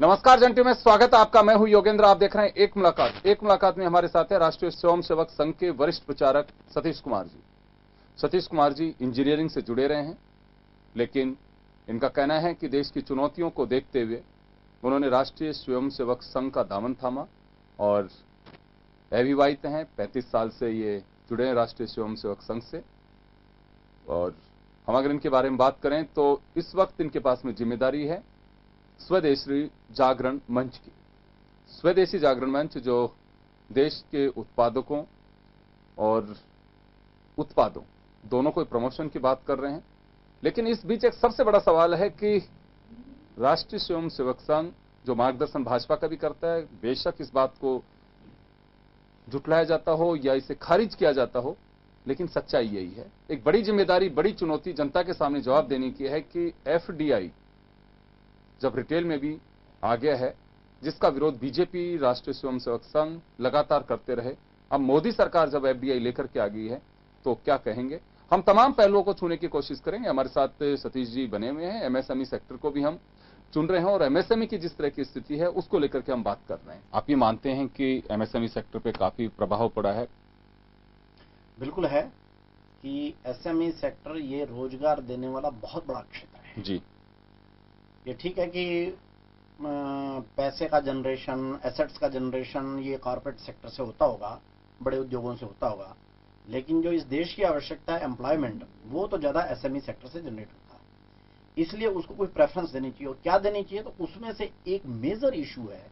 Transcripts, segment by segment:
नमस्कार जंटी में स्वागत है आपका। मैं हूं योगेंद्र। आप देख रहे हैं एक मुलाकात में हमारे साथ है राष्ट्रीय स्वयंसेवक संघ के वरिष्ठ प्रचारक सतीश कुमार जी। सतीश कुमार जी इंजीनियरिंग से जुड़े रहे हैं, लेकिन इनका कहना है कि देश की चुनौतियों को देखते हुए उन्होंने राष्ट्रीय स्वयंसेवक संघ का दामन थामा और अविवाहित हैं। 35 साल से ये जुड़े हैं राष्ट्रीय स्वयंसेवक संघ से। और हम अगर इनके बारे में बात करें तो इस वक्त इनके पास में जिम्मेदारी है स्वदेशी जागरण मंच की। स्वदेशी जागरण मंच जो देश के उत्पादकों और उत्पादों दोनों को प्रमोशन की बात कर रहे हैं। लेकिन इस बीच एक सबसे बड़ा सवाल है कि राष्ट्रीय स्वयंसेवक संघ जो मार्गदर्शन भाजपा का भी करता है, बेशक इस बात को झुटलाया जाता हो या इसे खारिज किया जाता हो, लेकिन सच्चाई यही है। एक बड़ी जिम्मेदारी, बड़ी चुनौती जनता के सामने जवाब देने की है कि एफडीआई जब रिटेल में भी आ गया है, जिसका विरोध बीजेपी, राष्ट्रीय स्वयंसेवक संघ लगातार करते रहे, अब मोदी सरकार जब एफडीआई लेकर के आ गई है तो क्या कहेंगे। हम तमाम पहलुओं को छूने की कोशिश करेंगे। हमारे साथ सतीश जी बने हुए हैं। एमएसएमई सेक्टर को भी हम चुन रहे हैं और एमएसएमई की जिस तरह की स्थिति है उसको लेकर के हम बात कर रहे हैं। आप ये मानते हैं कि एमएसएमई सेक्टर पे काफी प्रभाव पड़ा है? बिल्कुल है कि एसएमई सेक्टर ये रोजगार देने वाला बहुत बड़ा क्षेत्र है जी। ये ठीक है कि पैसे का जनरेशन, एसेट्स का जनरेशन ये कॉर्पोरेट सेक्टर से होता होगा, बड़े उद्योगों से होता होगा, लेकिन जो इस देश की आवश्यकता है एम्प्लॉयमेंट, वो तो ज्यादा एसएमई सेक्टर से जनरेट होता है। इसलिए उसको कोई प्रेफरेंस देनी चाहिए। और क्या देनी चाहिए, तो उसमें से एक मेजर इशू है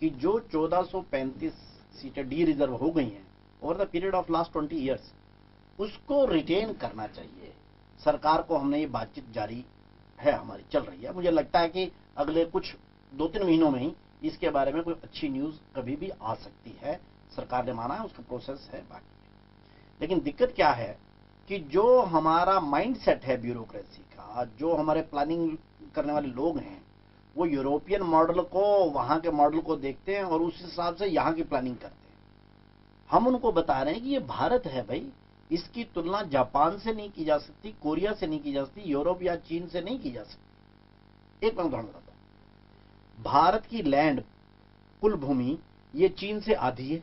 कि जो 1435 सीटें डी रिजर्व हो गई हैं over the period of last 20 years, उसको रिटेन करना चाहिए। सरकार को हमने ये बातचीत जारी है, हमारी चल रही है। मुझे लगता है कि अगले कुछ 2-3 महीनों में ही इसके बारे में कोई अच्छी न्यूज कभी भी आ सकती है। सरकार ने माना है, उसका प्रोसेस है बाकी। लेकिन दिक्कत क्या है कि जो हमारा माइंडसेट है ब्यूरोक्रेसी का, जो हमारे प्लानिंग करने वाले लोग हैं, वो यूरोपियन मॉडल को, वहां के मॉडल को देखते हैं और उस हिसाब से यहां की प्लानिंग करते हैं। हम उनको बता रहे हैं कि ये भारत है भाई, इसकी तुलना जापान से नहीं की जा सकती, कोरिया से नहीं की जा सकती, यूरोप या चीन से नहीं की जा सकती। एक मैं उदाहरण बताता हूं। भारत की लैंड कुल भूमि ये चीन से आधी है,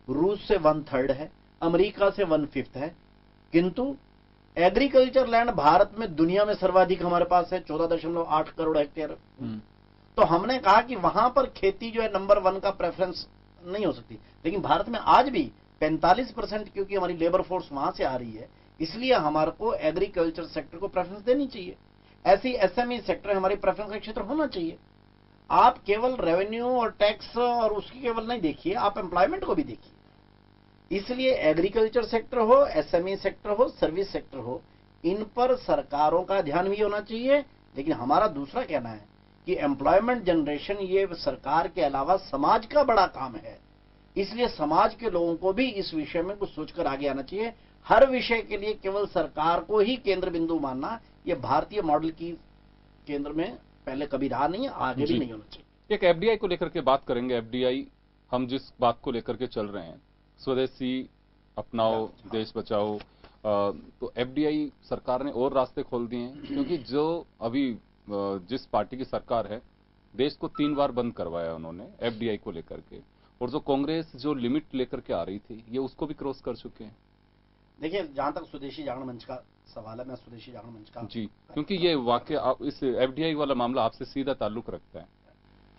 रूस से 1/3 है, अमेरिका से 1/5 है, किंतु एग्रीकल्चर लैंड भारत में दुनिया में सर्वाधिक हमारे पास है, 14.8 करोड़ हेक्टेयर। तो हमने कहा कि वहां पर खेती जो है नंबर 1 का प्रेफरेंस नहीं हो सकती। लेकिन भारत में आज भी 45%, क्योंकि हमारी लेबर फोर्स वहां से आ रही है, इसलिए हमारे को एग्रीकल्चर सेक्टर को प्रेफरेंस देनी चाहिए। ऐसी एसएमई सेक्टर हमारी प्रेफरेंस का क्षेत्र होना चाहिए। आप केवल रेवेन्यू और टैक्स और उसकी केवल नहीं देखिए, आप एम्प्लॉयमेंट को भी देखिए। इसलिए एग्रीकल्चर सेक्टर हो, एसएमई सेक्टर हो, सर्विस सेक्टर हो, इन पर सरकारों का ध्यान भी होना चाहिए। लेकिन हमारा दूसरा कहना है कि एम्प्लॉयमेंट जनरेशन ये सरकार के अलावा समाज का बड़ा काम है। इसलिए समाज के लोगों को भी इस विषय में कुछ सोचकर आगे आना चाहिए। हर विषय के लिए केवल सरकार को ही केंद्र बिंदु मानना, यह भारतीय मॉडल की केंद्र में पहले कभी रहा नहीं है, आगे भी नहीं होना चाहिए। एक एफडीआई को लेकर के बात करेंगे। एफडीआई, हम जिस बात को लेकर के चल रहे हैं, स्वदेशी अपनाओ, देश बचाओ, तो एफडीआई सरकार ने और रास्ते खोल दिए हैं। क्योंकि जो अभी जिस पार्टी की सरकार है, देश को 3 बार बंद करवाया उन्होंने एफडीआई को लेकर के, और जो कांग्रेस जो लिमिट लेकर के आ रही थी, ये उसको भी क्रॉस कर चुके हैं। देखिए, जहां तक स्वदेशी जागरण मंच का सवाल है, मैं स्वदेशी जागरण मंच का जी, क्योंकि ये वाकई इस एफडीआई वाला मामला आपसे सीधा ताल्लुक रखता है।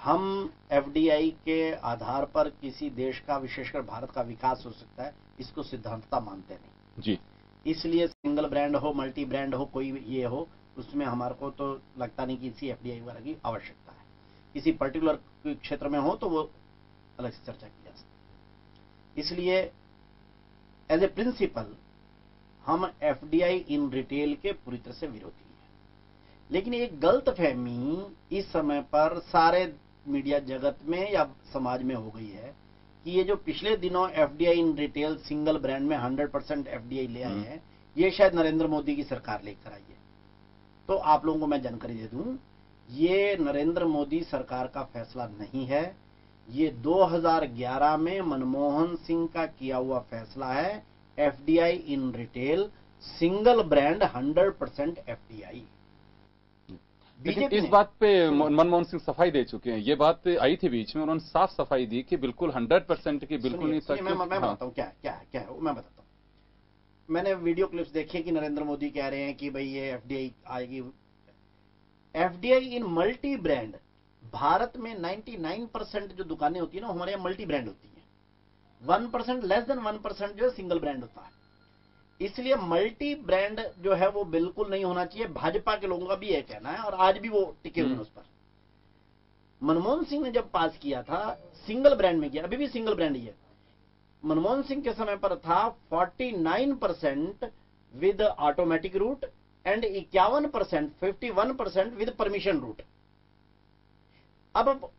हम एफडीआई के आधार पर किसी देश का, विशेषकर भारत का विकास हो सकता है, इसको सिद्धांतता मानते नहीं जी। इसलिए सिंगल ब्रांड हो, मल्टी ब्रांड हो, कोई ये हो, उसमें हमारे को तो लगता नहीं कि इसी एफडीआई वाला की आवश्यकता है। किसी पर्टिकुलर क्षेत्र में हो तो वो अलग से चर्चा की जा सकती है। इसलिए एज ए प्रिंसिपल हम एफडीआई इन रिटेल के पूरी तरह से विरोधी हैं। लेकिन एक गलतफहमी इस समय पर सारे मीडिया जगत में या समाज में हो गई है कि ये जो पिछले दिनों FDI in retail single brand में 100% एफडीआई ले आए हैं, ये शायद नरेंद्र मोदी की सरकार लेकर आई है। तो आप लोगों को मैं जानकारी दे दूं, ये नरेंद्र मोदी सरकार का फैसला नहीं है, ये 2011 में मनमोहन सिंह का किया हुआ फैसला है। FDI in retail, single brand 100% FDI. लेकिन बीजेपी इस बात पे मनमोहन सिंह सफाई दे चुके हैं। ये बात आई थी बीच में, उन्होंने साफ सफाई दी कि बिल्कुल 100% की बिल्कुल नहीं था। मैं बताता हूँ क्या है मैं बताता हूँ। मैंने वीडियो क्लिप्स देखे कि नरेंद्र मोदी कह रहे हैं कि भाई ये एफडीआई आएगी। एफडीआई इन मल्टी ब्रांड, भारत में 99% जो दुकानें होती है ना हमारे यहाँ मल्टी ब्रांड होती है। 1%, लेस देन 1% जो है सिंगल ब्रांड होता है। इसलिए मल्टी ब्रांड जो है वो बिल्कुल नहीं होना चाहिए। भाजपा के लोगों का भी यह कहना है और आज भी वो टिके हुए हैं उस पर। मनमोहन सिंह ने जब पास किया था सिंगल ब्रांड में किया, अभी भी सिंगल ब्रांड ही है। मनमोहन सिंह के समय पर था 49% with automatic route and 51%, 51% with permission route. अब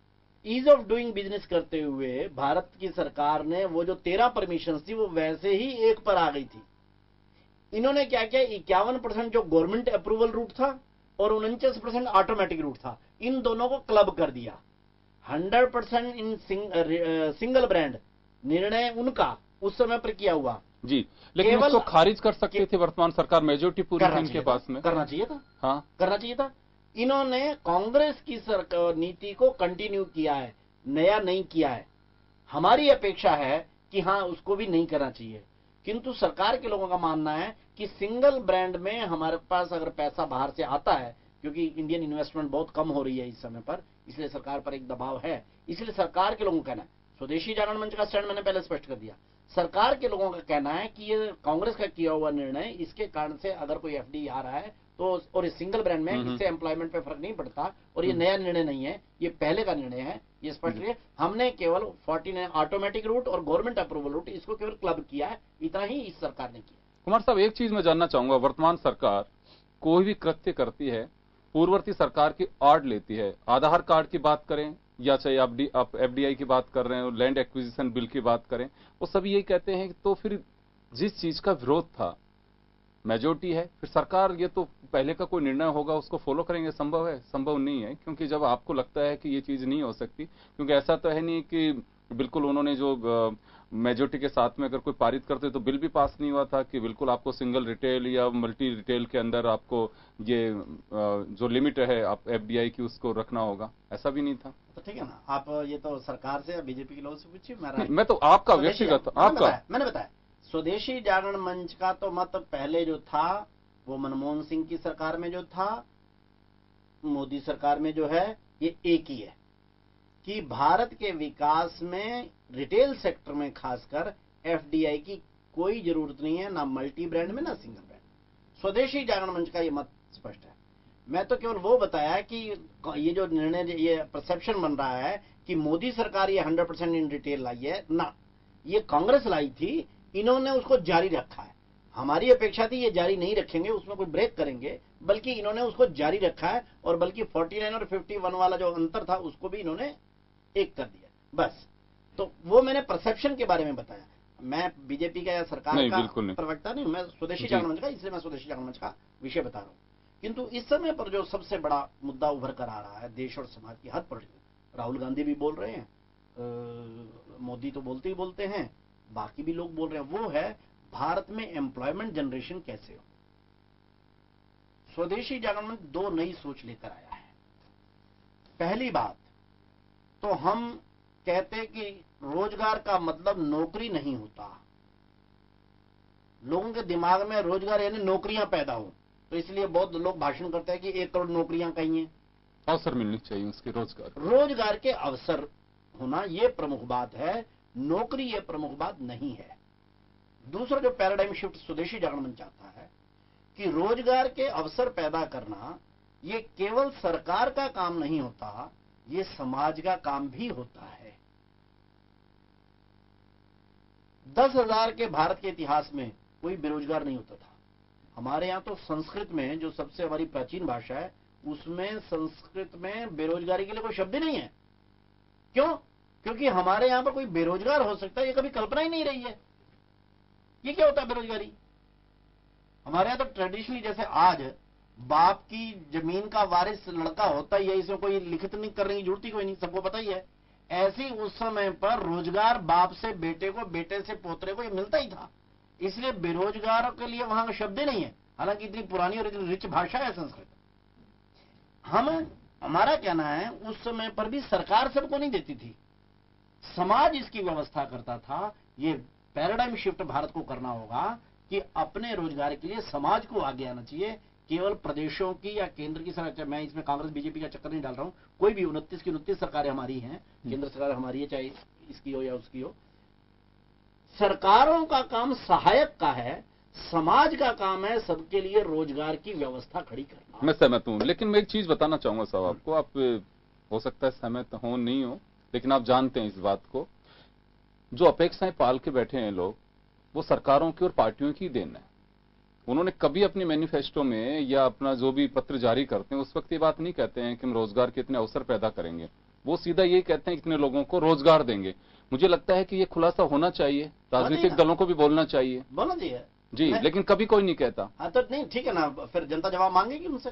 ईज ऑफ डूइंग बिजनेस करते हुए भारत की सरकार ने वो जो 13 परमिशन थी वो वैसे ही एक पर आ गई थी। इन्होंने क्या किया, 51% जो गवर्नमेंट अप्रूवल रूट था और 49% ऑटोमेटिक रूट था, इन दोनों को क्लब कर दिया। 100% इन सिंगल ब्रांड निर्णय उनका उस समय पर किया हुआ जी। लेकिन उसको खारिज कर सकती थी वर्तमान सरकार, मेजोरिटी पूरी थी इनके पास में। करना चाहिए था, हाँ करना चाहिए था। इन्होंने कांग्रेस की नीति को कंटिन्यू किया है, नया नहीं किया है। हमारी अपेक्षा है कि हाँ उसको भी नहीं करना चाहिए, किंतु सरकार के लोगों का मानना है कि सिंगल ब्रांड में हमारे पास अगर पैसा बाहर से आता है, क्योंकि इंडियन इन्वेस्टमेंट बहुत कम हो रही है इस समय पर, इसलिए सरकार पर एक दबाव है। इसलिए सरकार के लोगों का कहना है, स्वदेशी जागरण मंच का स्टैंड मैंने पहले स्पष्ट कर दिया, सरकार के लोगों का कहना है कि ये कांग्रेस का किया हुआ निर्णय, इसके कारण से अगर कोई एफडी आ रहा है तो, और इस सिंगल ब्रांड में इससे एम्प्लॉयमेंट पे फर्क नहीं पड़ता, और ये नया निर्णय नहीं है, ये पहले का निर्णय है, ये स्पष्ट है। हमने केवल 49 ऑटोमेटिक रूट और गवर्नमेंट अप्रूवल रूट इसको केवल क्लब किया है, इतना ही इस सरकार ने किया। कुमार साहब, एक चीज मैं जानना चाहूंगा, वर्तमान सरकार कोई भी कृत्य करती है पूर्ववर्ती सरकार की आड़ लेती है। आधार कार्ड की बात करें या चाहे आप एफडीआई की बात कर रहे हो, लैंड एक्विजिशन बिल की बात करें, वो सभी यही कहते हैं कि तो फिर जिस चीज का विरोध था, मेजोरिटी है, फिर सरकार ये तो पहले का कोई निर्णय होगा उसको फॉलो करेंगे। संभव है? संभव नहीं है, क्योंकि जब आपको लगता है कि ये चीज नहीं हो सकती, क्योंकि ऐसा तो है नहीं कि बिल्कुल उन्होंने जो मेजोरिटी के साथ में अगर कोई पारित करते तो बिल भी पास नहीं हुआ था कि बिल्कुल आपको सिंगल रिटेल या मल्टी रिटेल के अंदर आपको ये जो लिमिट है आप एफडीआई की उसको रखना होगा, ऐसा भी नहीं था। तो ठीक है ना, आप ये तो सरकार से या बीजेपी के लोगों से पूछिए। मैं तो आपका व्यक्तिगत, आपका मैंने बताया स्वदेशी जागरण मंच का तो मत पहले जो था वो मनमोहन सिंह की सरकार में जो था, मोदी सरकार में जो है, ये एक ही है कि भारत के विकास में रिटेल सेक्टर में खासकर एफडीआई की कोई जरूरत नहीं है, ना मल्टी ब्रांड में ना सिंगल ब्रांड। स्वदेशी जागरण मंच का ये मत स्पष्ट है। मैं तो केवल वो बताया कि ये जो निर्णय, ये परसेप्शन बन रहा है कि मोदी सरकार ये 100% इन रिटेल लाई है, ना, ये कांग्रेस लाई थी, इन्होंने उसको जारी रखा है। हमारी अपेक्षा थी ये जारी नहीं रखेंगे, उसमें कोई ब्रेक करेंगे, बल्कि इन्होंने उसको जारी रखा है, और बल्कि 49 और 51 वाला जो अंतर था उसको भी इन्होंने एक कर दिया, बस। तो वो मैंने परसेप्शन के बारे में बताया। मैं बीजेपी का या सरकार का प्रवक्ता नहीं हूं, मैं स्वदेशी जागरण मंच का, इसलिए मैं स्वदेशी जागरण मंच का विषय बता रहा हूं। किंतु इस समय पर जो सबसे बड़ा मुद्दा उभर कर आ रहा है देश और समाज की हद पर, राहुल गांधी भी बोल रहे हैं, मोदी तो बोलते ही बोलते हैं, बाकी भी लोग बोल रहे हैं, वो है भारत में एम्प्लॉयमेंट जनरेशन कैसे हो। स्वदेशी जागरण मंच दो नई सोच लेकर आया है। पहली बात तो हम कहते कि रोजगार का मतलब नौकरी नहीं होता। लोगों के दिमाग में रोजगार यानी नौकरियां पैदा हो, तो इसलिए बहुत लोग भाषण करते हैं कि 1 करोड़ नौकरियां कहीं हैं। अवसर मिलनी चाहिए उसके, रोजगार के अवसर होना ये प्रमुख बात है, नौकरी ये प्रमुख बात नहीं है। दूसरा जो पैराडाइम शिफ्ट स्वदेशी जागरण मंच चाहता है कि रोजगार के अवसर पैदा करना ये केवल सरकार का काम नहीं होता, ये समाज का काम भी होता है। 10,000 के भारत के इतिहास में कोई बेरोजगार नहीं होता था। हमारे यहां तो संस्कृत में, जो सबसे हमारी प्राचीन भाषा है, उसमें संस्कृत में बेरोजगारी के लिए कोई शब्द ही नहीं है। क्यों? क्योंकि हमारे यहां पर कोई बेरोजगार हो सकता है ये कभी कल्पना ही नहीं रही है। ये क्या होता है बेरोजगारी? हमारे यहां तो ट्रेडिशनली, जैसे आज बाप की जमीन का वारिस लड़का होता ही है, इसमें कोई लिखित नहीं करने की जरूरत ही कोई नहीं, सबको पता ही है। ऐसी उस समय पर रोजगार बाप से बेटे को, बेटे से पोतरे को ये मिलता ही था, इसलिए बेरोजगारों के लिए वहां शब्द ही नहीं है। हालांकि इतनी पुरानी और इतनी रिच भाषा है संस्कृत। हमारा कहना है उस समय पर भी सरकार सबको नहीं देती थी, समाज इसकी व्यवस्था करता था। ये पैराडाइम शिफ्ट भारत को करना होगा कि अपने रोजगार के लिए समाज को आगे आना चाहिए। केवल प्रदेशों की या केंद्र की सरकार, मैं इसमें कांग्रेस बीजेपी का चक्कर नहीं डाल रहा हूं, कोई भी 29 की 29 सरकारें हमारी हैं, केंद्र सरकार हमारी है, चाहे इसकी हो या उसकी हो। सरकारों का काम सहायक का है, समाज का काम है सबके लिए रोजगार की व्यवस्था खड़ी करना। मैं सहमत हूं, लेकिन मैं एक चीज बताना चाहूंगा साहब आपको, आप हो सकता है सहमत हो नहीं हो, लेकिन आप जानते हैं इस बात को, जो अपेक्षाएं पाल के बैठे हैं लोग, वो सरकारों की और पार्टियों की देन है। उन्होंने कभी अपनी मैनिफेस्टो में या अपना जो भी पत्र जारी करते हैं उस वक्त ये बात नहीं कहते हैं कि हम रोजगार के इतने अवसर पैदा करेंगे, वो सीधा ये कहते हैं इतने लोगों को रोजगार देंगे। मुझे लगता है कि ये खुलासा होना चाहिए, राजनीतिक दलों को भी बोलना चाहिए। बोलना चाहिए जी, लेकिन कभी कोई नहीं कहता। हाँ तो नहीं, ठीक है ना, फिर जनता जवाब मांगेगी उनसे,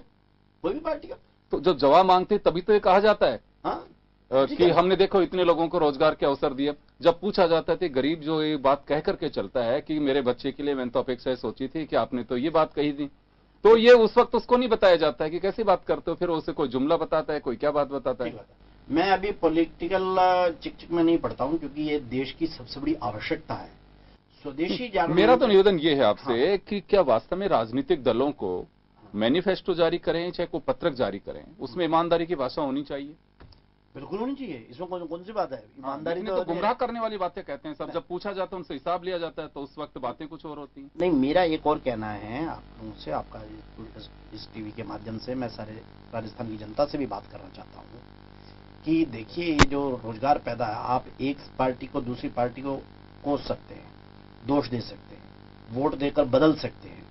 कोई भी पार्टी का। तो जब जवाब मांगते तभी तो ये कहा जाता है हाँ? कि हमने देखो इतने लोगों को रोजगार के अवसर दिए। जब पूछा जाता है तो गरीब जो ये बात कह करके चलता है कि मेरे बच्चे के लिए मैंने तो अपेक्षाएं सोची थी कि आपने तो ये बात कही थी, तो ये उस वक्त उसको नहीं बताया जाता है कि कैसी बात करते हो, फिर उसे कोई जुमला बताता है, कोई क्या बात बताता है। मैं अभी पॉलिटिकल चिक में नहीं पढ़ता हूं, क्योंकि ये देश की सबसे बड़ी आवश्यकता है। स्वदेशी जागरण। मेरा तो निवेदन ये है आपसे कि क्या वास्तव में राजनीतिक दलों को मैनिफेस्टो जारी करें चाहे कोई पत्रक जारी करें, उसमें ईमानदारी की भाषा होनी चाहिए। बिल्कुल होनी चाहिए, इसमें कौन सी बात है, ईमानदारी तो गुमराह करने वाली बातें कहते हैं सब, जब पूछा जाता है उनसे हिसाब लिया जाता है तो उस वक्त बातें कुछ और होती हैं। नहीं, मेरा एक और कहना है आप लोगों से, आपका इस टीवी के माध्यम से मैं सारे राजस्थान की जनता से भी बात करना चाहता हूँ कि देखिए, ये जो रोजगार पैदा है, आप एक पार्टी को दूसरी पार्टी को कोस सकते हैं, दोष दे सकते हैं, वोट देकर बदल सकते हैं,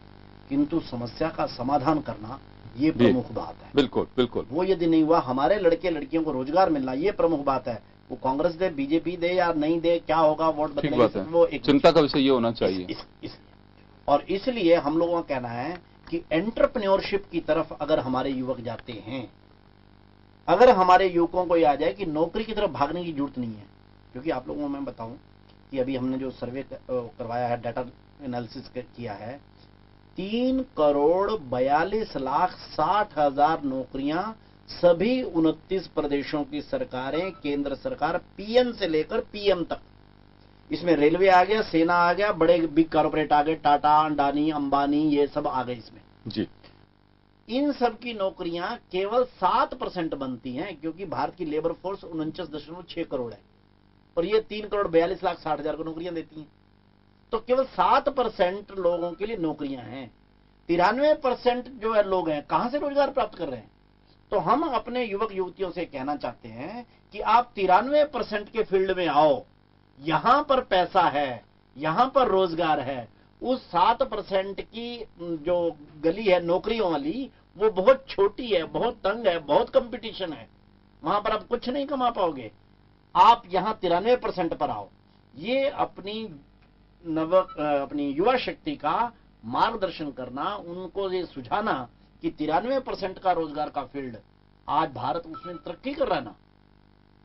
किंतु समस्या का समाधान करना ये प्रमुख बात है। बिल्कुल बिल्कुल। वो यदि नहीं हुआ, हमारे लड़के लड़कियों को रोजगार मिलना ये प्रमुख बात है। वो कांग्रेस दे, बीजेपी दे या नहीं दे, क्या होगा, वोट बदलेंगे, वो एक चिंता का विषय ये होना चाहिए। और इसलिए हम लोगों का कहना है कि एंटरप्रेन्योरशिप की तरफ अगर हमारे युवक जाते हैं, अगर हमारे युवकों को याद है कि नौकरी की तरफ भागने की जरूरत नहीं है, क्योंकि आप लोगों को मैं बताऊं कि अभी हमने जो सर्वे करवाया है, डाटा एनालिसिस किया है, 3,42,60,000 नौकरियां सभी 29 प्रदेशों की सरकारें, केंद्र सरकार, पीएम से लेकर पीएम तक, इसमें रेलवे आ गया, सेना आ गया, बड़े बिग कॉर्पोरेट आ गए, टाटा, अडानी, अंबानी, ये सब आ गए इसमें जी। इन सब की नौकरियां केवल 7% बनती हैं, क्योंकि भारत की लेबर फोर्स 49.6 करोड़ है और ये 3,42,60,000 को नौकरियां देती हैं। तो केवल 7% लोगों के लिए नौकरियां हैं। 93% जो है लोग हैं, कहां से रोजगार प्राप्त कर रहे हैं? तो हम अपने युवक युवतियों से कहना चाहते हैं कि आप 93% के फील्ड में आओ, यहां पर पैसा है, यहां पर रोजगार है। उस 7% की जो गली है नौकरियों वाली, वो बहुत छोटी है, बहुत तंग है, बहुत कंपटीशन है, वहां पर आप कुछ नहीं कमा पाओगे। आप यहां 93% पर आओ। ये अपनी युवा शक्ति का मार्गदर्शन करना, उनको ये सुझाना कि 93% का रोजगार का फील्ड, आज भारत उसमें तरक्की कर रहा है ना।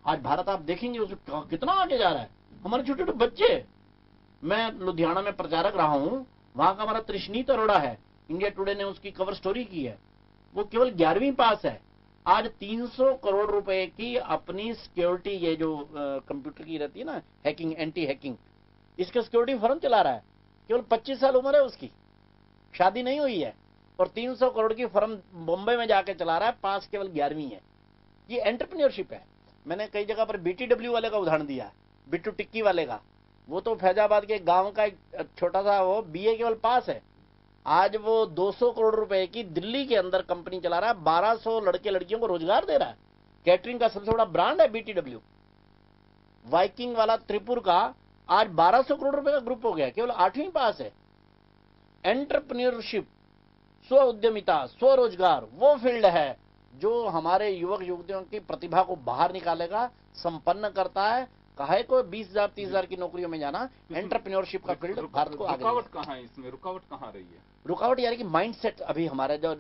आज भारत आप देखेंगे उसमें कितना आगे जा रहा है। हमारे छोटे छोटे बच्चे, मैं लुधियाना में प्रचारक रहा हूं, वहां का हमारा तृष्णीत अरोड़ा है, इंडिया टुडे ने उसकी कवर स्टोरी की है, वो केवल 11वीं पास है। आज 300 करोड़ रुपए की अपनी सिक्योरिटी, ये जो कंप्यूटर की रहती है ना, हैकिंग, एंटी हैकिंग, इसका सिक्योरिटी फर्म चला रहा है। केवल 25 साल उम्र है उसकी, शादी नहीं हुई है, और 300 करोड़ की फर्म बॉम्बे में जाके चला रहा है, पास केवल 11वीं है। ये एंटरप्रेन्योरशिप है। मैंने कई जगह पर BTW वाले का उदाहरण दिया, बिट्टू टिक्की वाले का। वो तो फैजाबाद के गांव का एक छोटा सा, वो BA केवल पास है, आज वो 200 करोड़ रुपए की दिल्ली के अंदर कंपनी चला रहा है, 1200 लड़के लड़कियों को रोजगार दे रहा है। कैटरिंग का सबसे बड़ा ब्रांड है BTW। वाइकिंग वाला त्रिपुर का आज 1200 करोड़ रुपए का ग्रुप हो गया, केवल 8वीं पास है। एंटरप्रेन्योरशिप, स्व उद्यमिता, स्वरोजगार, वो फील्ड है जो हमारे युवक युवतियों की प्रतिभा को बाहर निकालेगा, संपन्न करता है। काहे को 20,000 30,000 की नौकरियों में जाना। एंटरप्रेन्योरशिप का फील्ड भारत को आगे। रुकावट कहाँ है इसमें, रुकावट कहाँ रही है? रुकावट यानी कि माइंडसेट। अभी हमारा जो,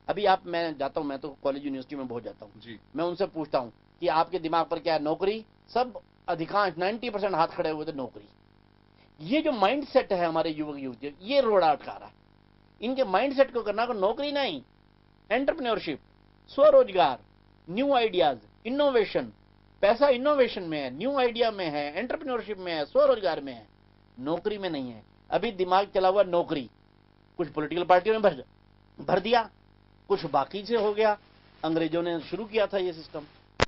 अभी आप, मैं जाता हूं, मैं तो कॉलेज यूनिवर्सिटी में बहुत जाता हूं जी, मैं उनसे पूछता हूं कि आपके दिमाग पर क्या है? नौकरी। सब अधिकांश 90% हाथ खड़े हुए थे नौकरी। ये जो माइंडसेट है हमारे युवक युवतियों, ये रोड़ा अटका रहा है। इनके माइंडसेट को करना को नौकरी नहीं, एंटरप्रेन्योरशिप। स्वरोजगार, न्यू आइडियाज, इनोवेशन। पैसा इनोवेशन में है, न्यू आइडिया में है, एंटरप्रेन्योरशिप में है, स्वरोजगार में है, नौकरी में नहीं है। अभी दिमाग चला हुआ नौकरी, कुछ पॉलिटिकल पार्टियों ने भर दिया, कुछ बाकी से हो गया। अंग्रेजों ने शुरू किया था ये सिस्टम।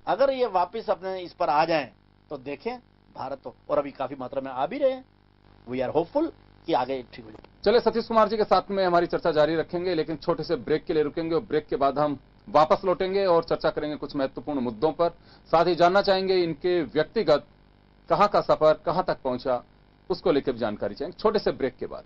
अगर ये वापस अपने इस पर आ जाएं तो देखें भारत तो, और अभी काफी मात्रा में आ भी रहे हैं। वी आर होपफुल कि आगे ठीक हो जाए। चलिए सतीश कुमार जी के साथ में हमारी चर्चा जारी रखेंगे, लेकिन छोटे से ब्रेक के लिए रुकेंगे और ब्रेक के बाद हम वापस लौटेंगे और चर्चा करेंगे कुछ महत्वपूर्ण मुद्दों पर। साथ ही जानना चाहेंगे इनके व्यक्तिगत कहां का सफर कहां तक पहुंचा, उसको लेकर भी जानकारी चाहेंगे छोटे से ब्रेक के बाद।